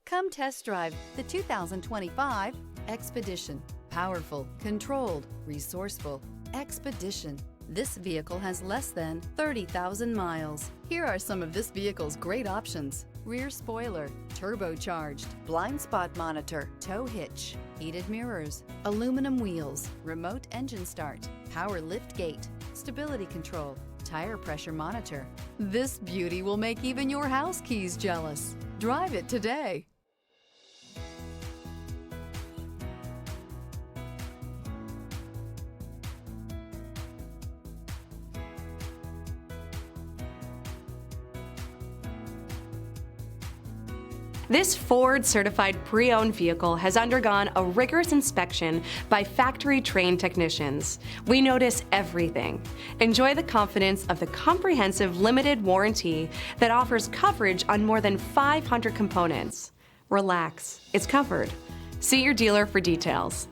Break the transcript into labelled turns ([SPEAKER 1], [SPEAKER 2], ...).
[SPEAKER 1] Come test drive the 2025 Expedition. Powerful, controlled, resourceful. Expedition. This vehicle has less than 30,000 miles. Here are some of this vehicle's great options: rear spoiler, turbocharged, blind spot monitor, tow hitch, heated mirrors, aluminum wheels, remote engine start, power lift gate, stability control, tire pressure monitor. This beauty will make even your house keys jealous. Drive it today.
[SPEAKER 2] This Ford-certified pre-owned vehicle has undergone a rigorous inspection by factory-trained technicians. We notice everything. Enjoy the confidence of the comprehensive limited warranty that offers coverage on more than 500 components. Relax, it's covered. See your dealer for details.